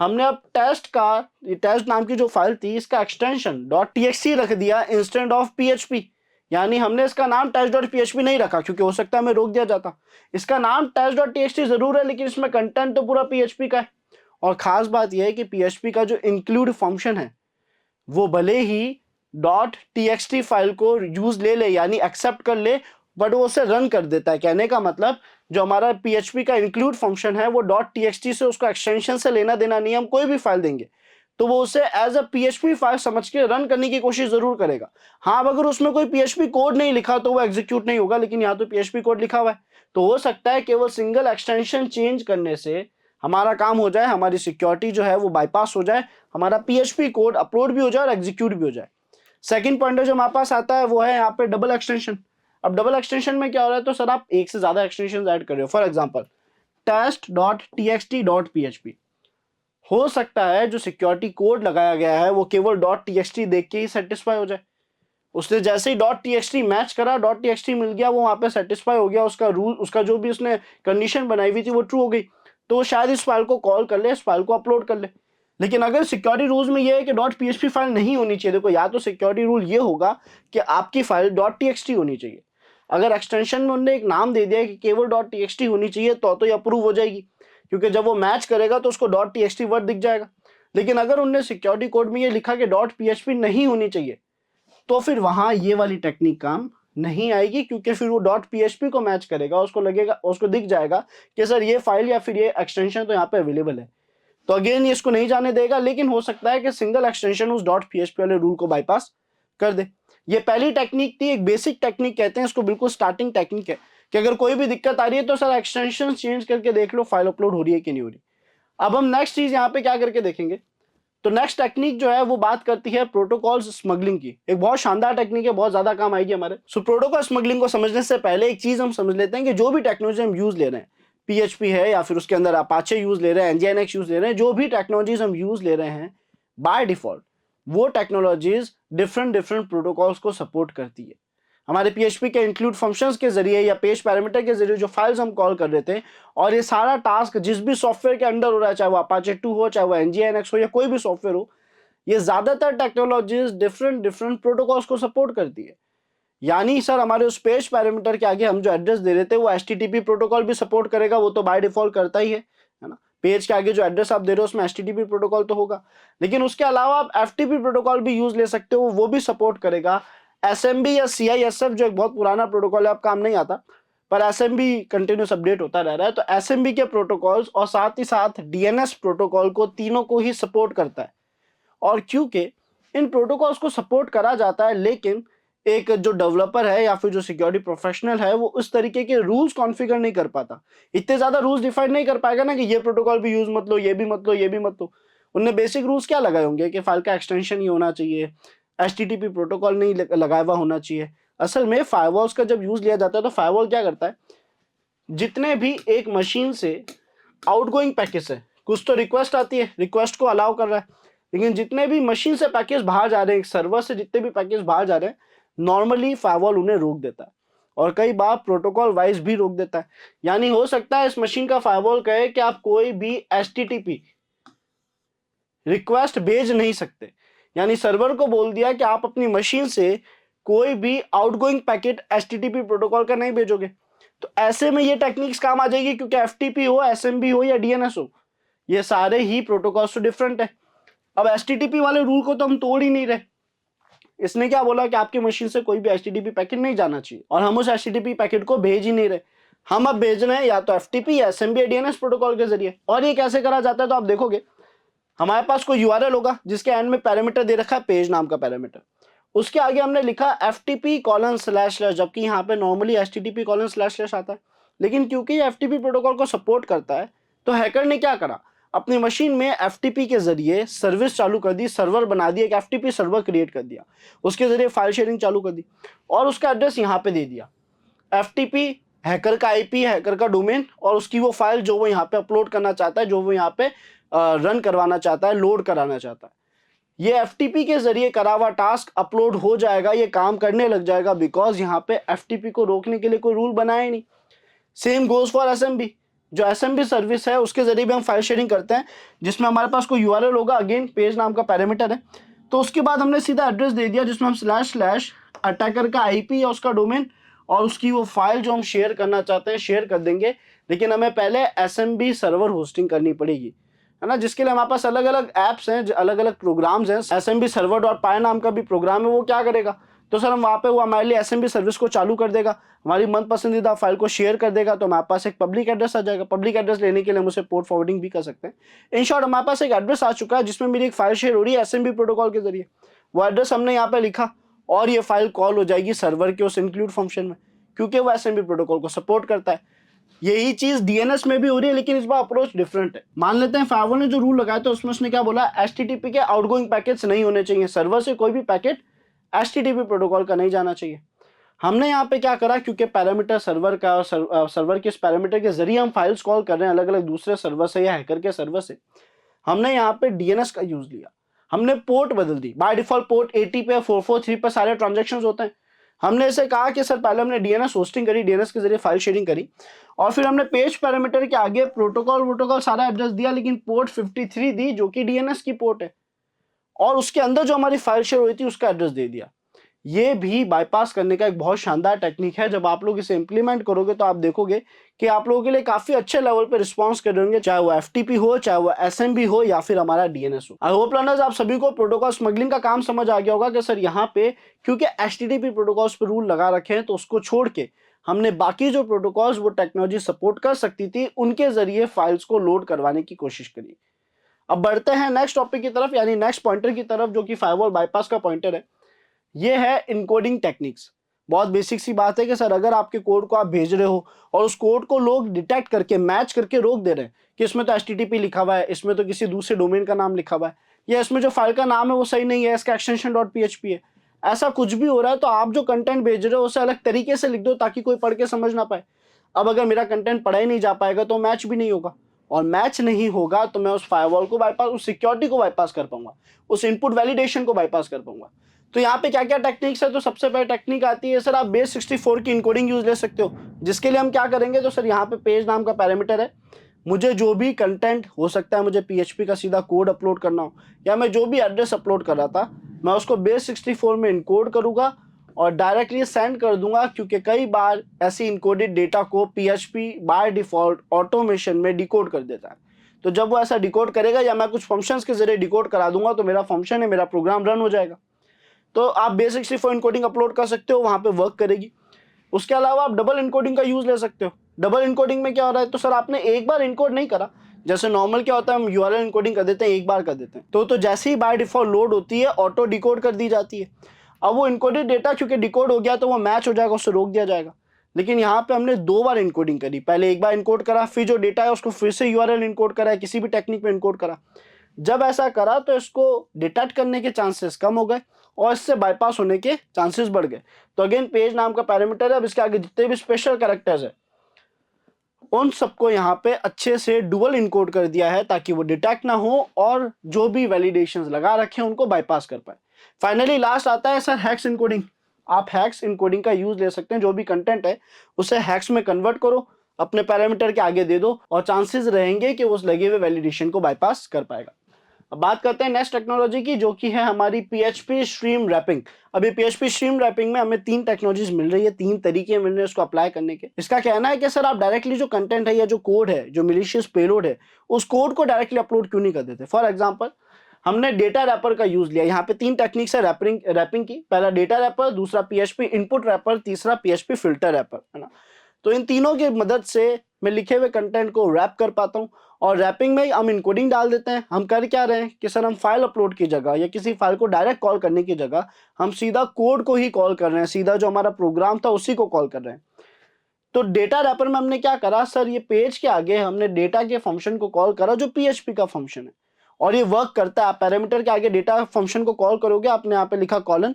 Speaker 1: हमने अब टेस्ट नाम की जो फाइल थी इसका एक्सटेंशन .txt रख दिया इंस्टेंट ऑफ php, यानी हमने इसका नाम test.php नहीं रखा क्योंकि हो सकता है हमें रोक दिया जाता। इसका नाम test.txt जरूर है लेकिन इसमें कंटेंट तो पूरा php का है। और खास बात यह है कि php का जो इंक्लूड फंक्शन है वो भले ही .txt फाइल को यूज ले ले यानी एक्सेप्ट कर ले, बट वो उसे रन कर देता है। कहने का मतलब जो हमारा php का इंक्लूड फंक्शन है वो .txt से, उसको एक्सटेंशन से लेना देना नहीं है। हम कोई भी फाइल देंगे तो वो उसे एज अ PHP फाइल समझ के रन करने की कोशिश जरूर करेगा। हाँ, अब अगर उसमें कोई PHP कोड नहीं लिखा तो वो एग्जीक्यूट नहीं होगा, लेकिन यहाँ तो PHP कोड लिखा हुआ है, तो हो सकता है केवल सिंगल एक्सटेंशन चेंज करने से हमारा काम हो जाए, हमारी सिक्योरिटी जो है वो बाईपास हो जाए, हमारा PHP कोड अपलोड भी हो जाए और एग्जीक्यूट भी हो जाए। सेकंड पॉइंटर जो हमारे पास आता है वो है यहाँ पे डबल एक्सटेंशन। अब डबल एक्सटेंशन में क्या हो रहा है, तो सर आप एक से ज्यादा एक्सटेंशन ऐड कर रहे हो। फॉर एग्जाम्पल test.txt.php, हो सकता है जो सिक्योरिटी कोड लगाया गया है वो केवल .txt देख के ही सेटिस्फाई हो जाए। उसने जैसे ही .txt मैच करा, .txt मिल गया, वो वहां पे सेटिस्फाई हो गया, उसका रूल, उसका जो भी उसने कंडीशन बनाई हुई थी वो ट्रू हो गई, तो शायद इस फाइल को कॉल कर ले, इस फाइल को अपलोड कर ले। लेकिन अगर सिक्योरिटी रूल्स में ये है कि .php फाइल नहीं होनी चाहिए, देखो या तो सिक्योरिटी रूल ये होगा कि आपकी फाइल .txt होनी चाहिए। अगर एक्सटेंशन में उन्होंने एक नाम दे दिया कि केवल .txt होनी चाहिए तो ये अप्रूव हो जाएगी, क्योंकि जब वो मैच करेगा तो उसको .txt वर्ड दिख जाएगा। लेकिन अगर उन्होंने सिक्योरिटी कोड में ये लिखा कि .php नहीं होनी चाहिए, तो फिर वहां ये वाली टेक्निक काम नहीं आएगी, क्योंकि फिर वो .php को मैच करेगा, उसको लगेगा, उसको दिख जाएगा कि सर ये फाइल या फिर ये एक्सटेंशन तो यहाँ पे अवेलेबल है, तो अगेन ये इसको नहीं जाने देगा। लेकिन हो सकता है कि सिंगल एक्सटेंशन उस .php वाले रूल को बाईपास कर दे। ये पहली टेक्निक थी, एक बेसिक टेक्निक कहते हैं इसको, बिल्कुल स्टार्टिंग टेक्निक है कि अगर कोई भी दिक्कत आ रही है तो सर एक्सटेंशन चेंज करके देख लो फाइल अपलोड हो रही है कि नहीं हो रही। अब हम नेक्स्ट चीज यहाँ पे क्या करके देखेंगे, तो नेक्स्ट टेक्निक जो है वो बात करती है प्रोटोकॉल स्मगलिंग की। एक बहुत शानदार टेक्निक है, बहुत ज्यादा काम आएगी हमारे। सो प्रोटोकॉल स्मगलिंग को समझने से पहले एक चीज हम समझ लेते हैं कि जो भी टेक्नोलॉजी हम यूज ले रहे हैं, PHP है या फिर उसके अंदर अपाचे यूज ले रहे हैं, Nginx यूज ले रहे हैं, जो भी टेक्नोलॉजीज हम यूज ले रहे हैं, बाय डिफॉल्ट वो टेक्नोलॉजीज डिफरेंट डिफरेंट प्रोटोकॉल्स को सपोर्ट करती है। हमारे PHP के इंक्लूड फंक्शंस के जरिए या पेज पैरामीटर के जरिए जो फाइल्स हम कॉल कर रहे थे, और ये सारा टास्क जिस भी सॉफ्टवेयर के अंडर हो रहा है, चाहे वो अपाचे 2 हो, चाहे वो Nginx हो या कोई भी सॉफ्टवेयर हो, ये ज्यादातर टेक्नोलॉजीज डिफरेंट डिफरेंट प्रोटोकॉल्स को सपोर्ट करती है। यानी सर हमारे उस पेज पैरामीटर के आगे हम जो एड्रेस दे रहे थे वो HTTP प्रोटोकॉल भी सपोर्ट करेगा, वो तो बाय डिफॉल्ट करता ही है ना। पेज के आगे जो एड्रेस आप दे रहे हो उसमें HTTP प्रोटोकॉल तो होगा, लेकिन उसके अलावा आप FTP प्रोटोकॉल भी यूज ले सकते हो, वो भी सपोर्ट करेगा। SMB या CISF जो एक बहुत पुराना प्रोटोकॉल है, अब काम नहीं आता, पर SMB कंटिन्यूस अपडेट होता रह रहा है, तो SMB के प्रोटोकॉल्स और साथ ही साथ DNS प्रोटोकॉल को, तीनों को ही सपोर्ट करता है। और क्योंकि इन प्रोटोकॉल्स को सपोर्ट करा जाता है, लेकिन एक जो डेवलपर है या फिर जो सिक्योरिटी प्रोफेशनल है वो उस तरीके के रूल्स कॉन्फ़िगर नहीं कर पाता, इतने ज्यादा रूल्स डिफाइन नहीं कर पाएगा ना कि ये प्रोटोकॉल भी यूज मत लो, ये भी मत लो, ये भी मत लो। उनने बेसिक रूल्स क्या लगाए होंगे कि फाइल का एक्सटेंशन ही होना चाहिए, HTTP प्रोटोकॉल नहीं लगाया हुआ होना चाहिए। असल में फायरवॉल्स का जब यूज लिया जाता है तो फायरवॉल क्या करता है, जितने भी एक मशीन से आउटगोइंग पैकेज है, कुछ तो रिक्वेस्ट आती है, रिक्वेस्ट को अलाउ कर रहा है, लेकिन जितने भी मशीन से पैकेज बाहर जा रहे हैं, एक सर्वर से जितने भी पैकेज बाहर जा रहे हैं, नॉर्मली फायरवॉल उन्हें रोक देता है, और कई बार प्रोटोकॉल वाइज भी रोक देता है। यानी हो सकता है इस मशीन का फायरवॉल कहे कि आप कोई भी HTTP रिक्वेस्ट भेज नहीं सकते, यानी सर्वर को बोल दिया कि आप अपनी मशीन से कोई भी आउटगोइंग पैकेट HTTP प्रोटोकॉल का नहीं भेजोगे। तो ऐसे में ये टेक्निक्स काम आ जाएगी, क्योंकि FTP हो, SMB हो या DNS हो, ये सारे ही प्रोटोकॉल्स तो डिफरेंट है। अब HTTP वाले रूल को तो हम तोड़ ही नहीं रहे, इसने क्या बोला कि आपकी मशीन से कोई भी HTTP पैकेट नहीं जाना चाहिए, और हम उस HTTP पैकेट को भेज ही नहीं रहे। हम अब भेज रहे हैं या तो FTP या SMB या DNS प्रोटोकॉल के जरिए। और ये कैसे करा जाता है, तो आप देखोगे हमारे पास कोई URL होगा जिसके एंड में पैरामीटर दे रखा है पेज नाम का पैरामीटर, उसके आगे हमने लिखा FTP:// जबकि यहाँ पे नॉर्मली HTTP:// आता है, लेकिन क्योंकि ये FTP प्रोटोकॉल को सपोर्ट करता है, तो हैकर ने क्या करा, अपनी मशीन में FTP के जरिए सर्विस चालू कर दी, सर्वर बना दिया, एक FTP सर्वर क्रिएट कर दिया, उसके जरिए फाइल शेयरिंग चालू कर दी, और उसका एड्रेस यहाँ पे दे दिया। FTP हैकर का IP, हैकर का डोमेन, और उसकी वो फाइल जो वो यहाँ पे अपलोड करना चाहता है, जो वो यहाँ पे रन करवाना चाहता है, लोड कराना चाहता है, ये FTP के जरिए करा हुआ टास्क अपलोड हो जाएगा, ये काम करने लग जाएगा, बिकॉज यहाँ पे FTP को रोकने के लिए कोई रूल बनाया ही नहीं। सेम गोज फॉर SMB, जो SMB सर्विस है उसके जरिए भी हम फाइल शेयरिंग करते हैं, जिसमें हमारे पास कोई URL होगा, अगेन पेज नाम का पैरामीटर है, तो उसके बाद हमने सीधा एड्रेस दे दिया जिसमें हम / अटैकर का IP या उसका डोमेन और उसकी वो फाइल जो हम शेयर करना चाहते हैं शेयर कर देंगे, लेकिन हमें पहले SMB सर्वर होस्टिंग करनी पड़ेगी, है ना, जिसके लिए हमारे पास अलग अलग ऐप्स हैं, अलग अलग प्रोग्राम्स हैं। SMB server.py नाम का भी प्रोग्राम है, वो क्या करेगा, तो सर हम वहाँ पे वो हमारे लिए एसएमबी सर्विस को चालू कर देगा, हमारी मन पसंदीदा फाइल को शेयर कर देगा, तो हमारे पास एक पब्लिक एड्रेस आ जाएगा। पब्लिक एड्रेस लेने के लिए हम उसे पोर्ट फॉरवर्डिंग भी कर सकते हैं। इन शॉर्ट हमारे पास एक एड्रेस आ चुका है जिसमें मेरी एक फाइल शेयर हो रही है एसएमबी प्रोटोकॉल के जरिए। वो एड्रेस हमने यहाँ पे लिखा और ये फाइल कॉल हो जाएगी सर्वर के उस इंक्लूड फंक्शन में, क्योंकि वो एसएमबी प्रोटोकॉल को सपोर्ट करता है। यही चीज डीएनएस में भी हो रही है, लेकिन इस बार अप्रोच डिफरेंट है। मान लेते हैं फायरवॉल ने जो रूल लगाया था उसमें उसने क्या बोला, एचटीटीपी के आउटगोइंग पैकेट्स नहीं होने चाहिए, सर्वर से कोई भी पैकेट एचटीटीपी प्रोटोकॉल का नहीं जाना चाहिए। हमने यहाँ पे क्या करा, क्योंकि पैरामीटर सर्वर का और सर्वर के इस पैरामीटर के जरिए हम फाइल्स कॉल कर रहे हैं अलग अलग दूसरे सर्वर से या हैकर के सर्वर से, हमने यहाँ पे डीएनएस का यूज लिया। हमने पोर्ट बदल दी, बाय डिफॉल्ट पोर्ट 80 पे 443 पे सारे ट्रांजेक्शन होते हैं। हमने इसे कहा कि सर पहले हमने डीएनएस होस्टिंग करी, डीएनएस के जरिए फाइल शेयरिंग करी, और फिर हमने पेज पैरामीटर के आगे प्रोटोकॉल सारा एड्रेस दिया, लेकिन पोर्ट 53 दी जो कि डीएनएस की पोर्ट है, और उसके अंदर जो हमारी फाइल शेयर हुई थी उसका एड्रेस दे दिया। ये भी बाईपास करने का एक बहुत शानदार टेक्निक है। जब आप लोग इसे इंप्लीमेंट करोगे तो आप देखोगे कि आप लोगों के लिए काफी अच्छे लेवल पे रिस्पांस कर होंगे, चाहे वो एफटीपी हो, चाहे वो एसएमबी हो, या फिर हमारा डीएनएस हो। आई होप लर्नर्स आप सभी को प्रोटोकॉल स्मगलिंग का काम समझ आ गया होगा कि सर यहाँ पे क्योंकि एचटीटीपी प्रोटोकॉल्स पे रूल लगा रखे हैं, तो उसको छोड़ के हमने बाकी जो प्रोटोकॉल्स वो टेक्नोलॉजी सपोर्ट कर सकती थी उनके जरिए फाइल्स को लोड करवाने की कोशिश करी। अब बढ़ते हैं नेक्स्ट टॉपिक की तरफ, यानी नेक्स्ट पॉइंटर की तरफ, जो कि फायरवॉल बाईपास का पॉइंटर है। ये है इनकोडिंग टेक्निक्स। बहुत बेसिक सी बात है कि सर अगर आपके कोड को आप भेज रहे हो और उस कोड को लोग डिटेक्ट करके मैच करके रोक दे रहे हैं कि इसमें तो एचटीटीपी लिखा हुआ है, इसमें तो किसी दूसरे डोमेन का नाम लिखा हुआ है, या इसमें जो फाइल का नाम है वो सही नहीं है, इसका एक्सटेंशन .php है, ऐसा कुछ भी हो रहा है, तो आप जो कंटेंट भेज रहे हो उसे अलग तरीके से लिख दो ताकि कोई पढ़ के समझ ना पाए। अब अगर मेरा कंटेंट पढ़ा ही नहीं जा पाएगा तो मैच भी नहीं होगा, और मैच नहीं होगा तो मैं उस फायरवॉल को बाईपास, उस सिक्योरिटी को बाईपास कर पाऊंगा, उस इनपुट वैलिडेशन को बाईपास कर पाऊंगा। तो यहाँ पे क्या क्या टेक्निक्स है, तो सबसे पहले टेक्निक आती है सर आप बेस 64 की इनकोडिंग यूज ले सकते हो, जिसके लिए हम क्या करेंगे, तो सर यहाँ पे पेज नाम का पैरामीटर है, मुझे जो भी कंटेंट हो सकता है, मुझे PHP का सीधा कोड अपलोड करना हो, या मैं जो भी एड्रेस अपलोड कर रहा था मैं उसको बेस 64 में इनकोड करूंगा और डायरेक्टली सेंड कर दूंगा, क्योंकि कई बार ऐसी इनकोडेड डेटा को PHP बाय डिफॉल्ट ऑटोमेशन में डिकोड कर देता है। तो जब वो ऐसा डिकोड करेगा या मैं कुछ फंक्शंस के जरिए डिकोड करा दूंगा तो मेरा फंक्शन है, मेरा प्रोग्राम रन हो जाएगा। तो आप बेस 64 इनकोडिंग अपलोड कर सकते हो, वहां पे वर्क करेगी। उसके अलावा आप डबल इनकोडिंग का यूज ले सकते हो। डबल इनकोडिंग में क्या हो रहा है, तो सर आपने एक बार इनकोड नहीं करा, जैसे नॉर्मल क्या होता है हम यूआरएल इनकोडिंग कर देते हैं, एक बार कर देते हैं, तो जैसे ही बाय डिफॉल्ट लोड होती है ऑटो डिकोड कर दी जाती है। अब वो इनकोडेड डेटा क्योंकि डिकोड हो गया तो वो मैच हो जाएगा, उससे रोक दिया जाएगा। लेकिन यहाँ पे हमने 2 बार इनकोडिंग करी, पहले एक बार इनकोड करा, फिर जो डेटा है उसको फिर से यूआरएल इनकोड करा है, किसी भी टेक्निक में इनकोड करा। जब ऐसा करा तो इसको डिटेक्ट करने के चांसेस कम हो गए और इससे बाईपास होने के चांसेस बढ़ गए। तो अगेन पेज नाम का पैरामीटर है, अब इसके आगे जितने भी स्पेशल कैरेक्टर्स है उन सबको यहाँ पे अच्छे से डुअल इनकोड कर दिया है ताकि वो डिटेक्ट ना हो और जो भी वैलिडेशंस लगा रखे हैं उनको बाईपास कर पाए। फाइनली लास्ट आता है सर हैक्स इनकोडिंग। आप हैक्स इनकोडिंग का यूज ले सकते हैं, जो भी कंटेंट है उसे हैक्स में कन्वर्ट करो, अपने पैरामीटर के आगे दे दो और चांसेस रहेंगे कि उस लगे हुए वैलिडेशन को बाईपास कर पाएगा। अब बात करते हैं नेक्स्ट टेक्नोलॉजी की, जो कि है हमारी PHP स्ट्रीम रैपिंग। अभी PHP स्ट्रीम रैपिंग में हमें 3 टेक्नोलॉजीज मिल रही है, 3 तरीके मिल रहे हैं इसको अप्लाई करने के। इसका कहना है कि सर आप डायरेक्टली जो कंटेंट है या जो कोड है, जो मिलिशियस पेलोड है, उस कोड को डायरेक्टली अपलोड क्यों नहीं कर देते। फॉर एग्जाम्पल हमने डेटा रैपर का यूज लिया। यहाँ पे 3 टेक्निक्स है रैपिंग की, पहला डेटा रैपर, दूसरा PHP इनपुट रैपर, तीसरा PHP फिल्टर रैपर, है ना। तो इन तीनों की मदद से मैं लिखे हुए कंटेंट को रैप कर पाता हूँ और रैपिंग में हम इनकोडिंग डाल देते हैं। हम कर क्या रहे हैं कि सर हम फाइल अपलोड की जगह या किसी फाइल को डायरेक्ट कॉल करने की जगह हम सीधा कोड को ही कॉल कर रहे हैं, सीधा जो हमारा प्रोग्राम था उसी को कॉल कर रहे हैं। तो डेटा रैपर में हमने क्या करा, सर ये पेज के आगे हमने डेटा के फंक्शन को कॉल करा जो PHP का फंक्शन है और ये वर्क करता है। आप पैरामीटर के आगे डेटा फंक्शन को कॉल करोगे, आपने यहाँ पे लिखा कॉलन,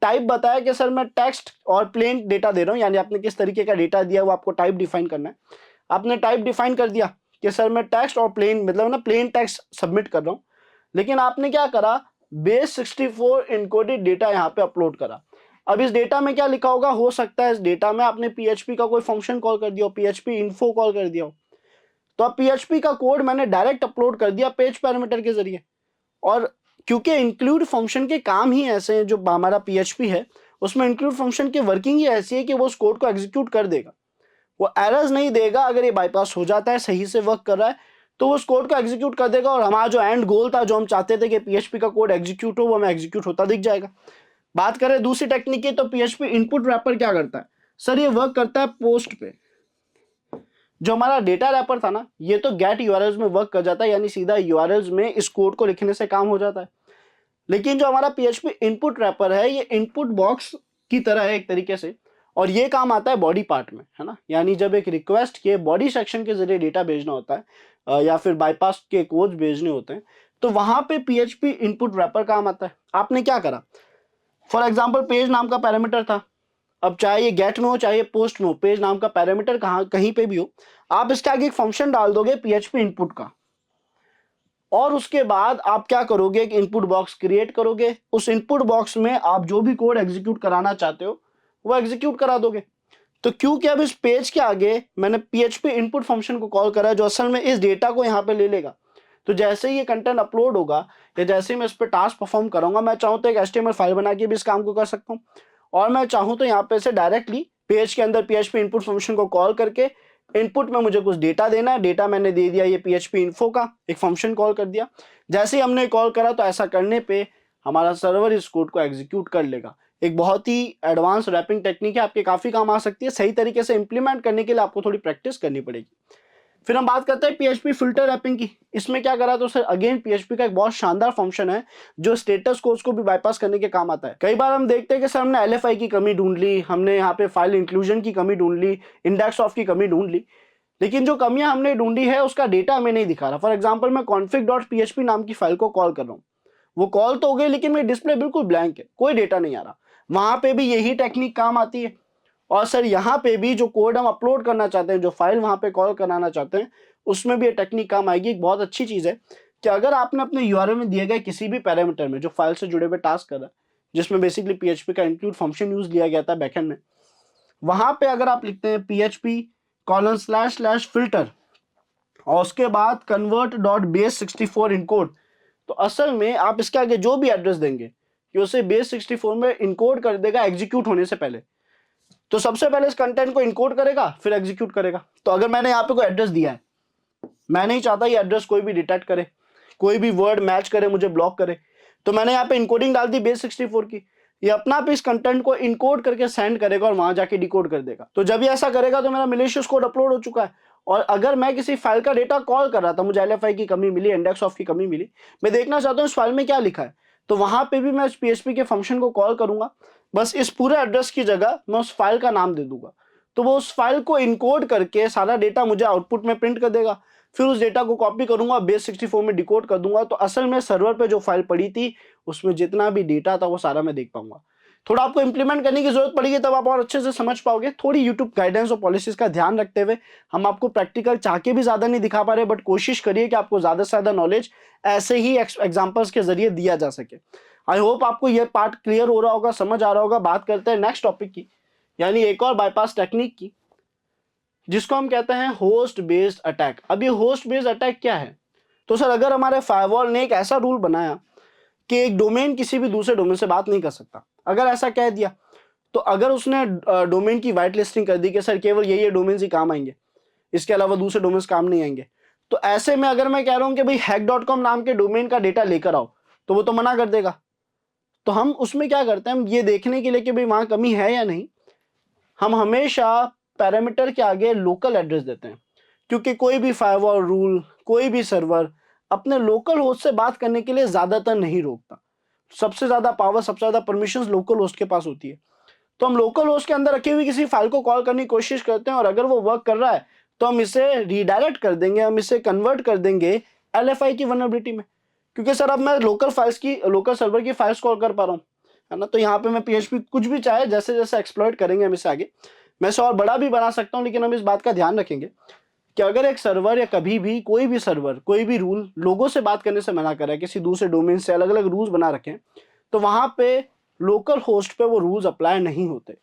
Speaker 1: टाइप बताया कि सर मैं टेक्स्ट और प्लेन डेटा दे रहा हूँ, यानी आपने किस तरीके का डेटा दिया वो आपको टाइप डिफाइन करना है। आपने टाइप डिफाइन कर दिया कि सर मैं टेक्स्ट और प्लेन, मतलब ना प्लेन टेक्स्ट सबमिट कर रहा हूँ। लेकिन आपने क्या करा, बेस 64 इनकोडेड डेटा यहाँ पे अपलोड करा। अब इस डेटा में क्या लिखा होगा, हो सकता है इस डेटा में आपने PHP का कोई फंक्शन कॉल कर दिया हो, PHP इन्फो कॉल कर दिया हो। तो अब PHP का कोड मैंने डायरेक्ट अपलोड कर दिया पेज पैरामीटर के जरिए, और क्योंकि इंक्लूड फंक्शन के काम ही ऐसे हैं, जो हमारा PHP है उसमें इंक्लूड फंक्शन की वर्किंग ही ऐसी है कि वो उस कोड को एग्जीक्यूट कर देगा, वो एरर्स नहीं देगा। अगर ये बाईपास हो जाता है, सही से वर्क कर रहा है, तो उस कोड को एग्जीक्यूट कर देगा और हमारा जो एंड गोल था, जो हम चाहते थे कि PHP का कोड एग्जीक्यूट हो, वो हमें एग्जीक्यूट होता दिख जाएगा। बात करें दूसरी टेक्निक की, तो पीएचपी इनपुट रैपर क्या करता है सर, ये वर्क करता है पोस्ट पे। जो हमारा डेटा रैपर था ना, ये तो गेट यूआरएल्स में वर्क कर जाता है, यानी सीधा यूआरएल्स में इस कोड को लिखने से काम हो जाता है। लेकिन जो हमारा पीएचपी इनपुट रैपर है, ये इनपुट बॉक्स की तरह है एक तरीके से, और ये काम आता है बॉडी पार्ट में, है ना। यानी जब एक रिक्वेस्ट के बॉडी सेक्शन के जरिए डेटा भेजना होता है या फिर बाईपास के कोड भेजने होते हैं, तो वहां पे पीएचपी इनपुट रैपर काम आता है। आपने क्या करा, फॉर एग्जाम्पल पेज नाम का पैरामीटर था, अब चाहे ये गेट में हो चाहे ये पोस्ट में हो, पेज नाम का पैरामीटर कहीं पे भी हो, आप इसके आगे एक फंक्शन डाल दोगे पीएचपी इनपुट का, और उसके बाद आप क्या करोगे, एक इनपुट बॉक्स क्रिएट करोगे। उस इनपुट बॉक्स में आप जो भी कोड एग्जीक्यूट कराना चाहते हो वो एग्जीक्यूट करा दोगे। तो क्योंकि अब इस पेज के आगे मैंने पीएचपी इनपुट फंक्शन को कॉल करा है, जो असल में इस डेटा को यहाँ पे ले लेगा। तो जैसे ही ये कंटेंट अपलोड होगा या जैसे ही मैं इस पर टास्क परफॉर्म करूंगा, मैं चाहूँ तो एक एचटीएमएल फाइल बना के भी इस काम को कर सकता हूँ, और मैं चाहूँ तो यहाँ पे से डायरेक्टली पेज के अंदर पीएचपी इनपुट फंक्शन को कॉल करके इनपुट में मुझे कुछ डेटा देना है, डेटा मैंने दे दिया ये पीएचपी इन्फो का, एक फंक्शन कॉल कर दिया। जैसे ही हमने कॉल करा तो ऐसा करने पे हमारा सर्वर इस कोड को एग्जीक्यूट कर लेगा। एक बहुत ही एडवांस रैपिंग टेक्निक है, आपके काफी काम आ सकती है। सही तरीके से इंप्लीमेंट करने के लिए आपको थोड़ी प्रैक्टिस करनी पड़ेगी। फिर हम बात करते हैं पीएचपी फिल्टर रैपिंग की। इसमें क्या करा, तो सर अगेन पीएचपी का एक बहुत शानदार फंक्शन है जो स्टेटस कोड्स को भी बाईपास करने के काम आता है। कई बार हम देखते हैं कि सर हमने एलएफआई की कमी ढूंढ ली, हमने यहाँ पे फाइल इंक्लूजन की कमी ढूंढ ली, इंडेक्स ऑफ की कमी ढूंढ ली, लेकिन जो कमियां हमने ढूंढी है उसका डेटा हमें नहीं दिखा रहा। फॉर एग्जाम्पल मैं config.php नाम की फाइल को कॉल कर रहा हूँ, वो कॉल तो हो गई लेकिन मेरी डिस्प्ले बिल्कुल ब्लैंक है, कोई डेटा नहीं आ रहा। वहां पे भी यही टेक्निक काम आती है। और सर यहाँ पे भी जो कोड हम अपलोड करना चाहते हैं, जो फाइल वहां पे कॉल कराना चाहते हैं, उसमें भी ये टेक्निक काम आएगी। एक बहुत अच्छी चीज है कि अगर आपने अपने यूआरएल में दिए गए किसी भी पैरामीटर में जो फाइल से जुड़े हुए टास्क कर रहा है, जिसमें बेसिकली पीएचपी का इंक्लूड फंक्शन यूज लिया गया था बैकएंड में, वहां पे अगर आप लिखते हैं php://filter और उसके बाद convert.base64 इनकोड, तो असल में आप इसके आगे जो भी एड्रेस देंगे कि उसे base64 में इनकोड कर देगा एग्जीक्यूट होने से पहले। तो सबसे पहले इस कंटेंट को इनकोड करेगा फिर एग्जीक्यूट करेगा। तो अगर मैंने यहाँ पे कोई एड्रेस दिया है, मैं नहीं चाहता ये एड्रेस कोई भी डिटेक्ट करे, कोई भी वर्ड मैच करे, मुझे ब्लॉक करे, तो मैंने यहाँ पे इनकोडिंग डाल दी base64 की, ये अपना आप इस कंटेंट को इनकोड करके सेंड करेगा और वहां जाके डिकोड कर देगा। तो जब ये ऐसा करेगा तो मेरा malicious कोड अपलोड हो चुका है। और अगर मैं किसी फाइल का डेटा कॉल कर रहा था, मुझे एलएफआई की कमी मिली, इंडेक्स ऑफ की कमी मिली, मैं देखना चाहता हूँ इस फाइल में क्या लिखा है, तो वहां पे भी मैं इस पीएचपी के फंक्शन को कॉल करूंगा, बस इस पूरे एड्रेस की जगह मैं उस फाइल का नाम दे दूंगा, तो वो उस फाइल को इनकोड करके सारा डेटा मुझे आउटपुट में प्रिंट कर देगा। फिर उस डेटा को कॉपी करूंगा, base64 में डिकोड कर दूंगा, तो असल में सर्वर पे जो फाइल पड़ी थी उसमें जितना भी डेटा था वो सारा मैं देख पाऊंगा। थोड़ा आपको इंप्लीमेंट करने की जरूरत पड़ेगी, तब आप और अच्छे से समझ पाओगे। थोड़ी यूट्यूब गाइडेंस और पॉलिसीज का ध्यान रखते हुए हम आपको प्रैक्टिकल चाह के भी ज्यादा नहीं दिखा पा रहे, बट कोशिश करिए कि आपको ज्यादा से ज्यादा नॉलेज ऐसे ही एग्जाम्पल्स के जरिए दिया जा सके। आई होप आपको यह पार्ट क्लियर हो रहा होगा, समझ आ रहा होगा। बात करते हैं नेक्स्ट टॉपिक की, यानी एक और बाईपास टेक्निक की, जिसको हम कहते हैं होस्ट बेस्ड अटैक। अब ये होस्ट बेस्ड अटैक क्या है, तो सर अगर हमारे फायरवॉल ने एक ऐसा रूल बनाया कि एक डोमेन किसी भी दूसरे डोमेन से बात नहीं कर सकता, अगर ऐसा कह दिया, तो अगर उसने डोमेन की वाइट लिस्टिंग कर दी कि सर केवल ये डोमेन ही काम आएंगे, इसके अलावा दूसरे डोमेन्स काम नहीं आएंगे, तो ऐसे में अगर मैं कह रहा हूं कि भाई hack.com नाम के डोमेन का डेटा लेकर आओ, तो वो तो मना कर देगा। तो हम उसमें क्या करते हैं, हम ये देखने के लिए कि भाई वहां कमी है या नहीं, हम हमेशा पैरामीटर के आगे लोकल एड्रेस देते हैं, क्योंकि कोई भी फायरवॉल रूल, कोई भी सर्वर अपने लोकल होस्ट से बात करने के लिए ज्यादातर नहीं रोकता। सबसे ज्यादा पावर, सबसे ज्यादा परमिशंस लोकल होस्ट के पास होती है। तो हम लोकल होस्ट के अंदर रखी हुई किसी फाइल को कॉल करने की कोशिश करते हैं, और अगर वो वर्क कर रहा है तो हम इसे रीडायरेक्ट कर देंगे, हम इसे कन्वर्ट कर देंगे एलएफआई की वल्नरेबिलिटी में। क्योंकि सर अब मैं लोकल सर्वर की फाइल्स कॉल कर पा रहा हूँ, है ना। तो यहाँ पे मैं पीएचपी कुछ भी चाहे, जैसे जैसे एक्सप्लॉइट करेंगे हम इसे आगे, मैं इसे और बड़ा भी बना सकता हूँ, लेकिन हम इस बात का ध्यान रखेंगे कि अगर एक सर्वर या कभी भी कोई भी सर्वर, कोई भी रूल लोगों से बात करने से मना कर रहा है, किसी दूसरे डोमेन से अलग अलग रूल्स बना रखे हैं, तो वहां पे लोकल होस्ट पे वो रूल्स अप्लाई नहीं होते।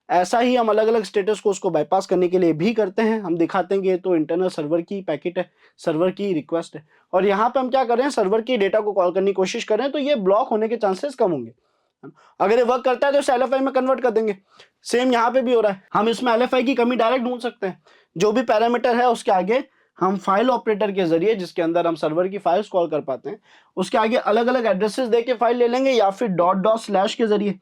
Speaker 1: ऐसा ही हम अलग अलग स्टेटस को उसको बाईपास करने के लिए भी करते हैं। हम दिखाते हैं कि ये तो इंटरनल सर्वर की पैकेट है, सर्वर की रिक्वेस्ट है, और यहाँ पे हम क्या कर रहे हैं, सर्वर की डेटा को कॉल करने की कोशिश कर रहे हैं, तो ये ब्लॉक होने के चांसेस कम होंगे। अगर ये वर्क करता है तो इसे एलएफआई में कन्वर्ट कर देंगे। सेम यहाँ पे भी हो रहा है, हम इसमें एलएफआई की कमी डायरेक्ट ढूंढ सकते हैं। जो भी पैरामीटर है उसके आगे हम फाइल ऑपरेटर के जरिए, जिसके अंदर हम सर्वर की फाइल्स कॉल कर पाते हैं, उसके आगे अलग अलग एड्रेसेस दे के फाइल ले लेंगे, या फिर डॉट डॉट स्लैश के जरिए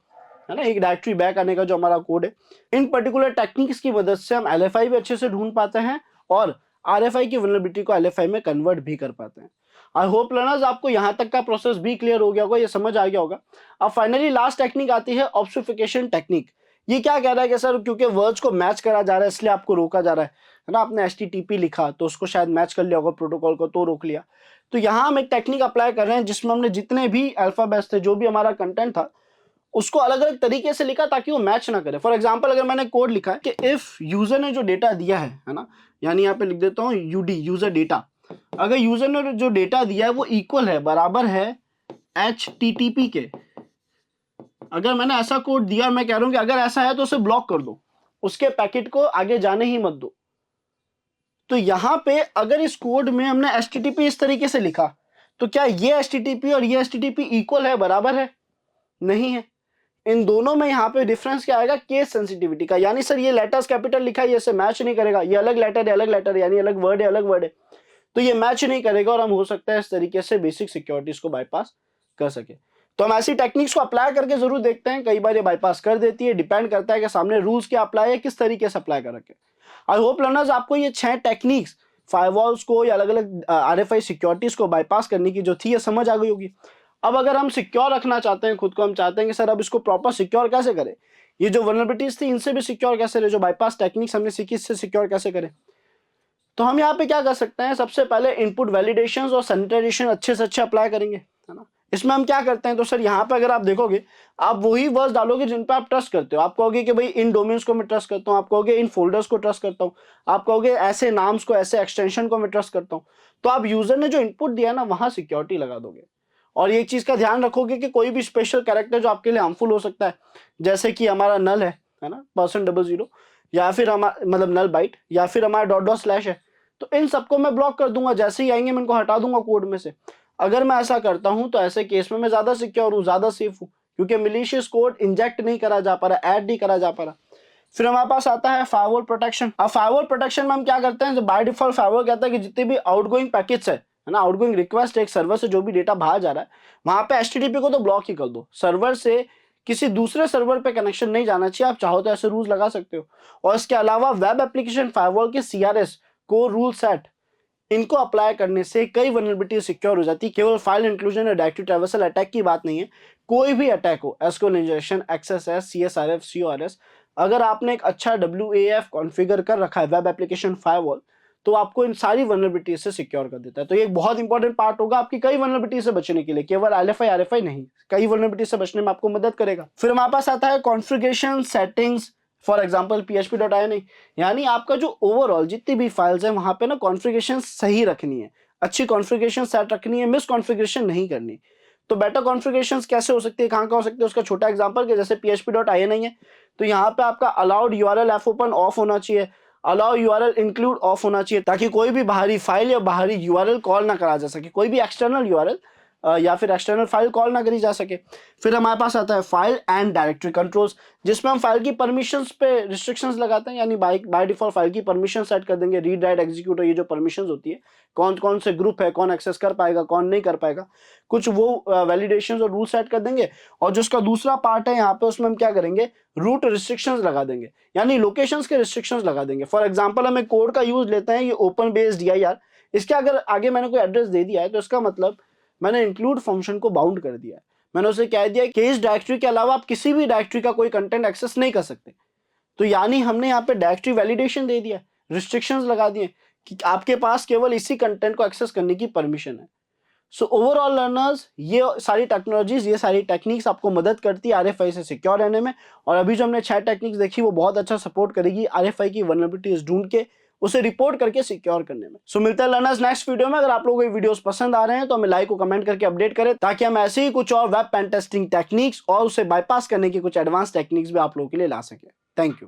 Speaker 1: है ना, एक डायरेक्टरी बैक आने का जो हमारा कोड है। इन पर्टिकुलर टेक्निक्स की मदद से हम LFI भी अच्छे से ढूंढ पाते हैं और RFI की वल्नरेबिलिटी को LFI में कन्वर्ट भी कर पाते हैं। आई होप लर्नर्स आपको यहाँ तक का प्रोसेस भी क्लियर हो गया होगा, ये समझ आ गया होगा। अब फाइनली लास्ट टेक्निक आती है ऑब्सफिकेशन टेक्निक। ये क्या कह रहा है कि सर क्योंकि वर्ड्स को मैच करा जा रहा है इसलिए आपको रोका जा रहा है ना, आपने HTTP लिखा तो उसको शायद मैच कर लिया होगा प्रोटोकॉल को, तो रोक लिया। तो यहाँ हम एक टेक्निक अप्लाई कर रहे हैं जिसमें हमने जितने भी अल्फाबेट्स थे, जो भी हमारा कंटेंट था, उसको अलग अलग तरीके से लिखा ताकि वो मैच ना करे। फॉर एग्जाम्पल अगर मैंने कोड लिखा है कि इफ यूजर ने जो डेटा दिया है ना, यानी यहाँ पे लिख देता हूँ यूडी यूजर डेटा, अगर यूजर ने जो डेटा दिया है वो इक्वल है, बराबर है HTTP के, अगर मैंने ऐसा कोड दिया और मैं कह रहा हूं कि अगर ऐसा है तो उसे ब्लॉक कर दो, उसके पैकेट को आगे जाने ही मत दो, तो यहां पे अगर इस कोड में हमने HTTP इस तरीके से लिखा तो क्या ये HTTP और ये HTTP इक्वल है, बराबर है? नहीं है। इन दोनों में यहाँ पे डिफरेंस क्या आएगा? केस सेंसिटिविटी का, यानी सर ये लेटर्स कैपिटल लिखा है, ये से मैच नहीं करेगा, ये अलग लेटर है अलग लेटर है, यानी अलग वर्ड है अलग वर्ड है, तो ये मैच नहीं करेगा और हम हो सकता है इस तरीके से बेसिक सिक्योरिटीज को बाईपास कर सके। तो हम ऐसी टेक्निक्स को अप्लाई करके जरूर देखते हैं, कई बार ये बाईपास कर देती है, डिपेंड करता है कि सामने रूल्स क्या अप्लाई है, किस तरीके से अप्लाई कर रखे। आई होप लर्नर्स आपको ये 6 टेक्निक्स फायरवॉल्स को या अलग अलग RFI सिक्योरिटीज को बाईपास करने की जो थी ये समझ आ गई होगी। अब अगर हम सिक्योर रखना चाहते हैं खुद को, हम चाहते हैं कि सर अब इसको प्रॉपर सिक्योर कैसे करें, ये जो वल्नरेबिलिटीज थी इनसे भी सिक्योर कैसे रहे, जो बाईपास टेक्निक्स हमने सीखी इससे सिक्योर कैसे करें, तो हम यहाँ पे क्या कर सकते हैं? सबसे पहले इनपुट वैलिडेशन और सैनिटाइजेशन अच्छे से अच्छे अप्लाई करेंगे, है ना। इसमें हम क्या करते हैं, तो सर यहाँ पे अगर आप देखोगे, आप वही वर्ड्स डालोगे जिन पे आप ट्रस्ट करते हो। आप कहोगे कि भाई इन डोमेन्स को मैं ट्रस्ट करता हूँ, आप कहोगे इन फोल्डर्स को ट्रस्ट करता हूँ, आप कहोगे ऐसे नाम्स को, ऐसे एक्सटेंशन को मैं ट्रस्ट करता हूँ। तो आप यूजर ने जो इनपुट दिया ना वहां सिक्योरिटी लगा दोगे। और एक चीज का ध्यान रखोगे कि कोई भी स्पेशल कैरेक्टर जो आपके लिए हार्मफुल हो सकता है, जैसे कि हमारा नल है ना, %00, या फिर हमारा मतलब नल बाइट, या फिर हमारा डॉट डॉट स्लैश है, तो इन सबको मैं ब्लॉक कर दूंगा, जैसे ही आएंगे मैं इनको हटा दूंगा कोड में से। अगर मैं ऐसा करता हूं तो ऐसे केस में मैं ज्यादा सिक्योर हूं, ज्यादा सेफ हूं, क्योंकि मिलीशियस कोड इंजेक्ट नहीं करा जा पा रहा, ऐड नहीं करा जा पा रहा। फिर हमारे पास आता है फायरवॉल प्रोटेक्शन। अब फायरवॉल प्रोटेक्शन में हम क्या करते हैं, बाय डिफॉल्ट फायरवॉल कहता है कि जितने भी आउटगोइंग पैकेट्स है ना, आउटगोइंग रिक्वेस्ट एक सर्वर से जो भी डेटा बाहर जा रहा है, वहां पे HTTP को तो ब्लॉक ही कर दो, सर्वर से किसी दूसरे सर्वर पे कनेक्शन नहीं जाना चाहिए। आप चाहो तो ऐसे रूल्स लगा सकते हो। और इसके अलावा वेब एप्लीकेशन फायरवॉल के CRS को रूल सेट, इनको अप्लाई करने से कई वल्नरेबिलिटी सिक्योर हो जाती है। केवल फाइल इंक्लूजन और डायरेक्टरी ट्रैवर्सल अटैक की बात नहीं है, कोई भी अटैक हो, SQL injection, XSS, CSRF, CORS, अगर आपने एक अच्छा WAF कॉन्फ़िगर कर रखा है वेब एप्लीकेशन फायरवॉल, तो आपको इन सारी वल्नरेबिलिटी से सिक्योर कर देता है। तो ये एक बहुत इंपॉर्टेंट पार्ट होगा आपकी कई वल्नरेबिलिटी से बचने के लिए, केवल LFI RFI नहीं, कई वल्नरेबिलिटी से बचने में आपको मदद करेगा। फिर हमारे पास आता है configuration settings, for example php.ini, यानी आपका जो ओवरऑल जितनी भी फाइल्स है वहां पे ना कॉन्फ़िगरेशन सही रखनी है, अच्छी कॉन्फ़िगरेशन सेट रखनी है, मिस कॉन्फ़िगरेशन नहीं करनी। तो बेटर कॉन्फ़िगरेशंस कैसे हो सकती है, कहाँ हो सकती है, उसका छोटा एग्जांपल कि जैसे php.ini है, तो यहाँ पे आपका अलाउड URL fopen ऑफ होना चाहिए, अलाउ URL इंक्लूड ऑफ होना चाहिए, ताकि कोई भी बाहरी फाइल या बाहरी URL कॉल ना करा जा सके, कोई भी एक्सटर्नल URL या फिर एक्सटर्नल फाइल कॉल ना करी जा सके। फिर हमारे पास आता है फाइल एंड डायरेक्टरी कंट्रोल्स, जिसमें हम फाइल की परमिशंस पे रिस्ट्रिक्शंस लगाते हैं, यानी बाय डिफॉल्ट फाइल की परमिशन सेट कर देंगे, रीड राइट एग्जीक्यूट, ये जो परमिशंस होती है, कौन कौन से ग्रुप है, कौन एक्सेस कर पाएगा, कौन नहीं कर पाएगा, कुछ वो वैलिडेशंस और रूल सेट कर देंगे। और जो उसका दूसरा पार्ट है यहाँ पे, उसमें हम क्या करेंगे, रूट रिस्ट्रिक्शंस लगा देंगे, यानी लोकेशंस के रिस्ट्रिक्शंस लगा देंगे। फॉर एग्जांपल हम एक कोड का यूज लेते हैं, ये ओपन बेस DIR, इसके अगर आगे मैंने कोई एड्रेस दे दिया है तो इसका मतलब मैंने इंक्लूड फंक्शन को बाउंड कर दिया है, मैंने उसे कह दिया कि इस डायरेक्टरी के अलावा आप किसी भी डायरेक्टरी का कोई कंटेंट एक्सेस नहीं कर सकते। तो यानी हमने यहाँ पे डायरेक्टरी वैलिडेशन दे दिया, रिस्ट्रिक्शंस लगा दिए कि आपके पास केवल इसी कंटेंट को एक्सेस करने की परमिशन है। सो ओवरऑल लर्नर्स, ये सारी टेक्नोलॉजीज, ये सारी टेक्निक्स आपको मदद करती है RFI से सिक्योर रहने में। और अभी जो हमने 6 टेक्निक्स देखी वो बहुत अच्छा सपोर्ट करेगी RFI की वल्नरेबिलिटीज ढूंढ के उसे रिपोर्ट करके सिक्योर करने में। सो मिलते हैं लर्नर्स नेक्स्ट वीडियो में। अगर आप लोगों को ये वीडियोस पसंद आ रहे हैं तो हमें लाइक और कमेंट करके अपडेट करें, ताकि हम ऐसे ही कुछ और वेब पेन टेस्टिंग टेक्निक्स और उसे बाईपास करने की कुछ एडवांस टेक्निक्स भी आप लोगों के लिए ला सके। Thank you.